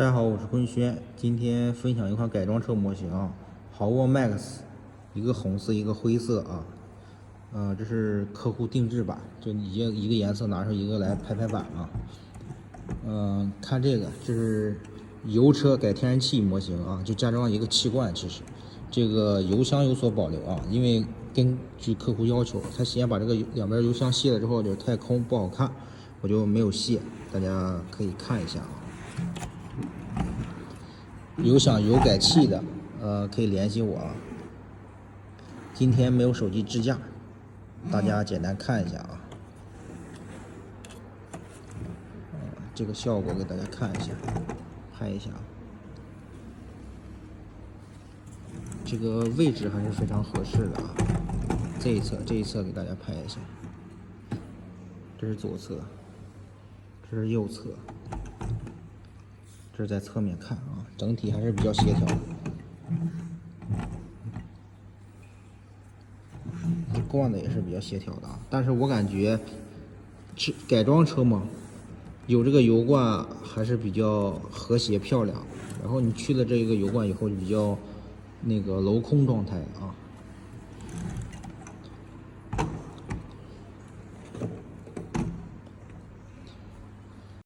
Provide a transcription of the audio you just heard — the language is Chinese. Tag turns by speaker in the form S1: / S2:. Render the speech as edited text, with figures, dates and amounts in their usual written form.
S1: 大家好，我是坤轩，今天分享一款改装车模型啊，豪沃 Max，一个红色，一个灰色啊，这是客户定制版，就你一个颜色拿出一个来排版啊。看这个，这是油车改天然气模型啊，就加装一个气罐，其实这个油箱有所保留啊，因为根据客户要求，他先把这个两边油箱卸了之后就太空不好看，我就没有卸，大家可以看一下啊。有想油改气的，可以联系我啊。今天没有手机支架，大家简单看一下啊。这个效果给大家看一下，拍一下。这个位置还是非常合适的啊。这一侧给大家拍一下。这是左侧，这是右侧。这是在侧面看啊，整体还是比较协调的。罐子也是比较协调的啊，但是我感觉改装车嘛，有这个油罐还是比较和谐漂亮。然后你去了这个油罐以后，就比较那个镂空状态啊。